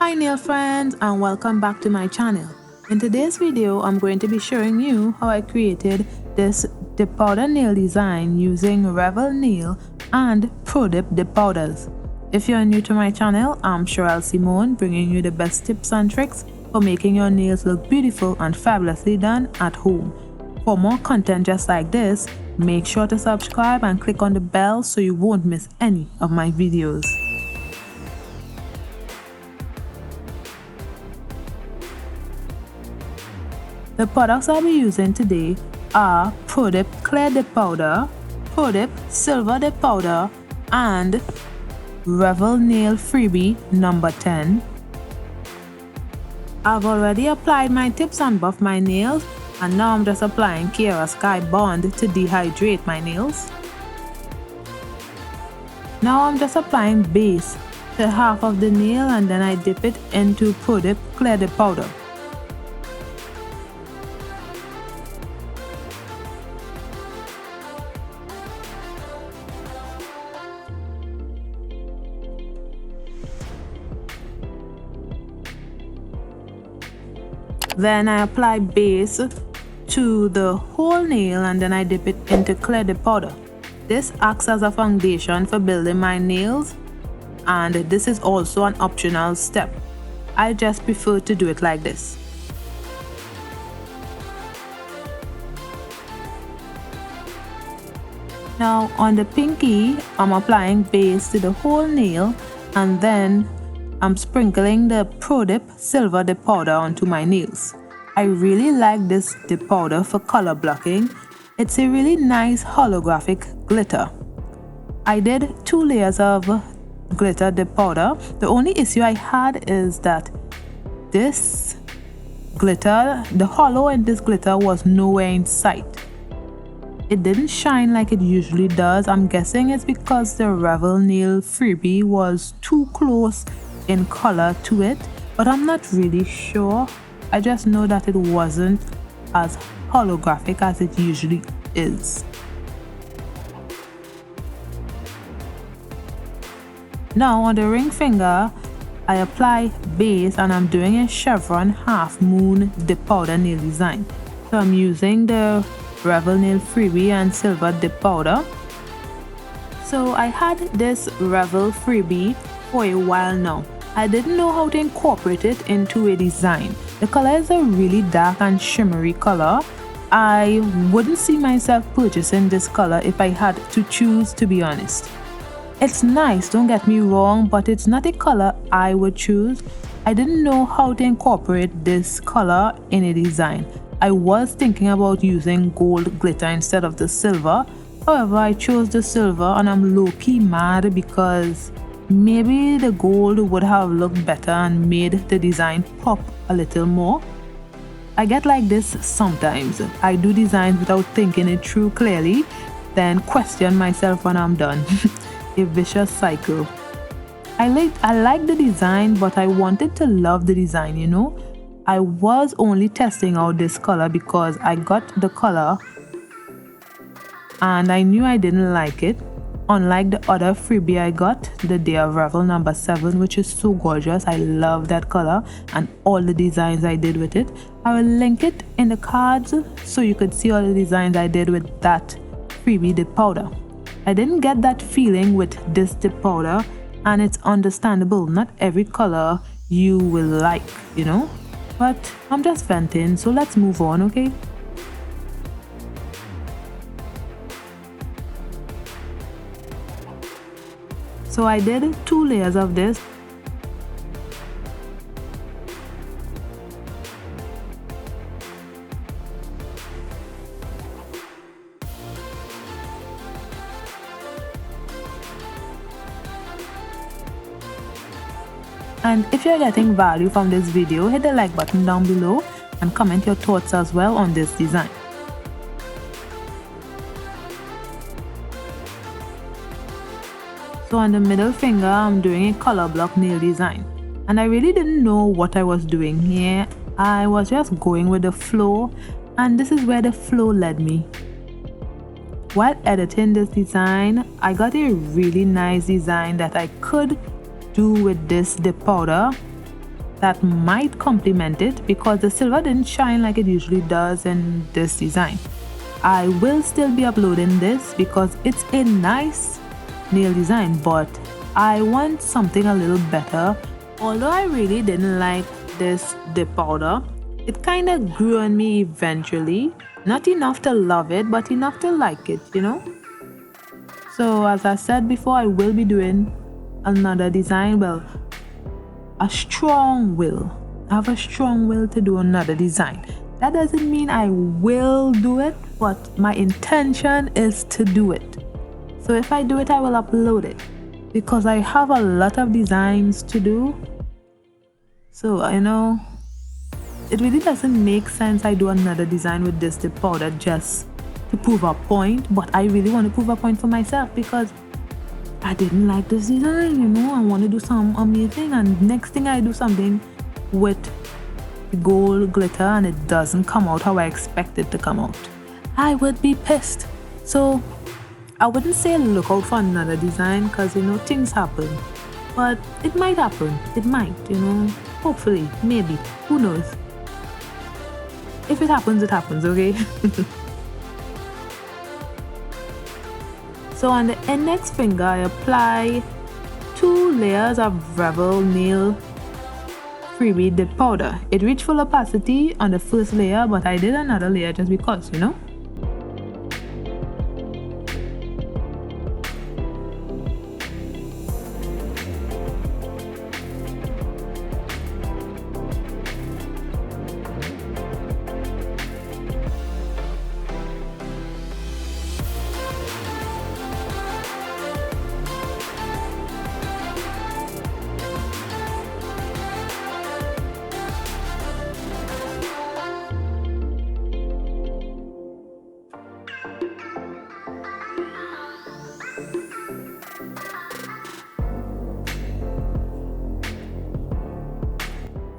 Hi nail friends, and welcome back to my channel. In today's video, I'm going to be showing you how I created this dip powder nail design using Revel nail and Pro Dip dip powders. If you're new to my channel, I'm Cheraelsymone, bringing you the best tips and tricks for making your nails look beautiful and fabulously done at home. For more content just like this, make sure to subscribe and click on the bell so you won't miss any of my videos. The products I'll be using today are Pro Dip Clear Dip Powder, Pro Dip Silver Dip Powder, and Revel Nail Freebie number 10. I've already applied my tips and buffed my nails, and now I'm just applying Cherael Sky Bond to dehydrate my nails. Now I'm just applying base to half of the nail, and then I dip it into Pro Dip Clear Dip Powder. Then I apply base to the whole nail, and then I dip it into clear dip powder. This acts as a foundation for building my nails, and this is also an optional step. I just prefer to do it like this. Now on the pinky, I'm applying base to the whole nail, and then I'm sprinkling the Pro Dip Silver Dip Powder onto my nails. I really like this dip powder for color blocking. It's a really nice holographic glitter. I did 2 layers of glitter dip powder. The only issue I had is that this glitter, the hollow in this glitter was nowhere in sight. It didn't shine like it usually does. I'm guessing it's because the Revel Nail Freebie was too close in color to it, but I'm not really sure. I just know that it wasn't as holographic as it usually is. Now on the ring finger, I apply base, and I'm doing a chevron half moon dip powder nail design. So I'm using the Revel Nail Freebie and Silver Dip Powder. So I had this Revel Freebie for a while now. I didn't know how to incorporate it into a design. The color is a really dark and shimmery color. I wouldn't see myself purchasing this color if I had to choose, to be honest. It's nice, don't get me wrong, but it's not a color I would choose. I didn't know how to incorporate this color in a design. I was thinking about using gold glitter instead of the silver. However, I chose the silver, and I'm low-key mad because maybe the gold would have looked better and made the design pop a little more. I get like this sometimes. I do designs without thinking it through clearly, then question myself when I'm done. A vicious cycle. I like the design, but I wanted to love the design, you know. I was only testing out this color because I got the color and I knew I didn't like it. Unlike the other freebie I got, the Day of Revel number 7, which is so gorgeous. I love that color and all the designs I did with it. I will link it in the cards so you could see all the designs I did with that freebie dip powder. I didn't get that feeling with this dip powder, and it's understandable. Not every color you will like, you know. But I'm just venting, so let's move on, okay? So I did 2 layers of this. And if you're getting value from this video, hit the like button down below and comment your thoughts as well on this design. So on the middle finger, I'm doing a color block nail design. And I really didn't know what I was doing here. I was just going with the flow, and this is where the flow led me. While editing this design, I got a really nice design that I could do with this dip powder, that might complement it because the silver didn't shine like it usually does in this design. I will still be uploading this because it's a nice nail design, but I want something a little better. Although I really didn't like this dip powder, it kind of grew on me eventually. Not enough to love it, but enough to like it, you know? So as I said before, I will be doing another design. Well, a strong will. I have a strong will to do another design. That doesn't mean I will do it, but my intention is to do it. So if I do it, I will upload it because I have a lot of designs to do. So I know it really doesn't make sense I do another design with this dip powder just to prove a point, but I really want to prove a point for myself because I didn't like this design, you know. I want to do something amazing, and next thing I do something with gold glitter and it doesn't come out how I expect it to come out. I would be pissed. So I wouldn't say look out for another design because, you know, things happen. But it might happen. It might, you know. Hopefully, maybe. Who knows? If it happens, okay? So on the index finger, I apply 2 layers of Revel nail freebie dip powder. It reached full opacity on the first layer, but I did another layer just because, you know.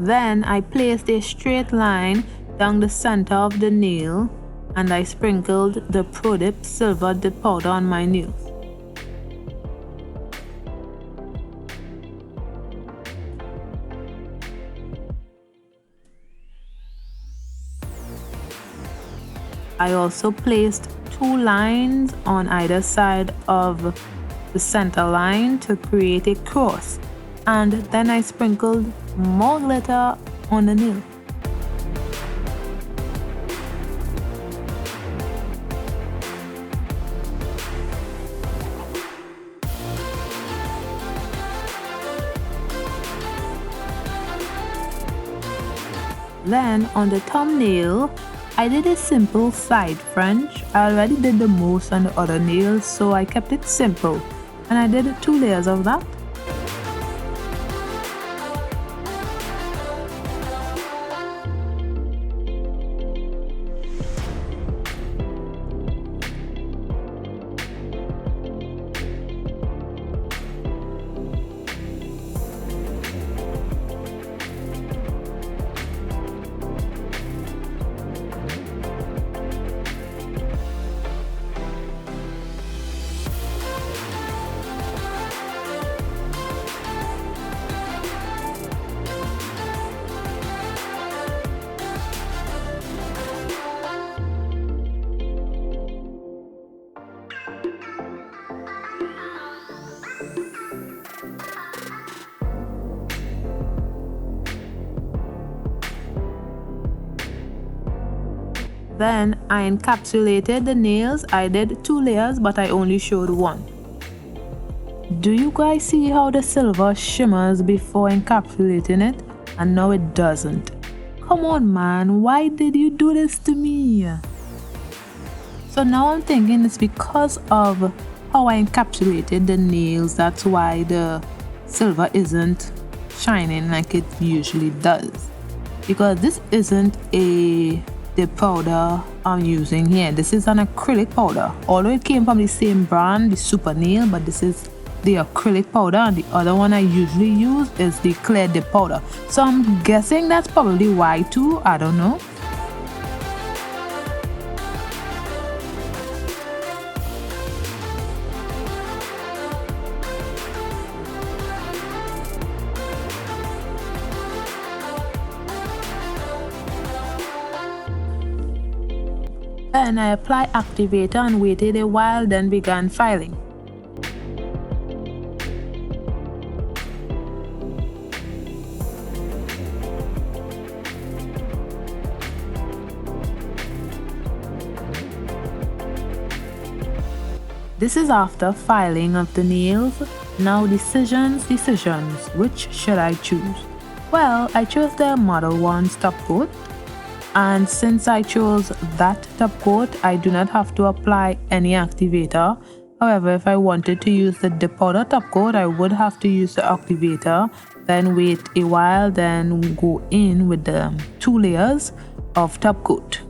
Then I placed a straight line down the center of the nail and I sprinkled the Pro Dip silver dip powder on my nails. I also placed 2 lines on either side of the center line to create a cross, and then I sprinkled more glitter on the nail. Then on the thumbnail, I did a simple side French. I already did the most on the other nails, so I kept it simple, and I did 2 layers of that. Then I encapsulated the nails. I did 2 layers, but I only showed 1. Do you guys see how the silver shimmers before encapsulating it? And now it doesn't. Come on, man, why did you do this to me? So now I'm thinking it's because of how I encapsulated the nails. That's why the silver isn't shining like it usually does. Because this isn't the powder I'm using here. This is an acrylic powder. Although it came from the same brand, the Super Nail, but this is the acrylic powder, and the other one I usually use is the clear dip powder. So I'm guessing that's probably why too. I don't know. Then I applied activator and waited a while, then began filing. This is after filing of the nails. Now decisions. Which should I choose? Well, I chose the Model 1 top coat. And since I chose that top coat, I do not have to apply any activator. However, if I wanted to use the powder top coat, I would have to use the activator, then wait a while, then go in with the 2 layers of top coat.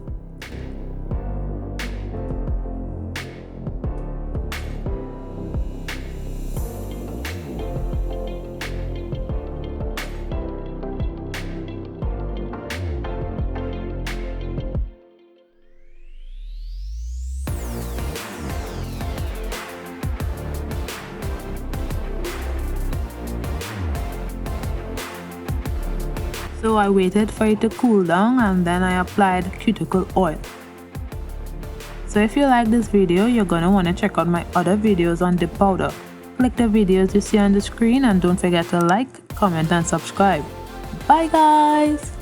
So I waited for it to cool down and then I applied cuticle oil. So if you like this video, you're gonna wanna check out my other videos on dip powder. Click the videos you see on the screen and don't forget to like, comment and subscribe. Bye guys!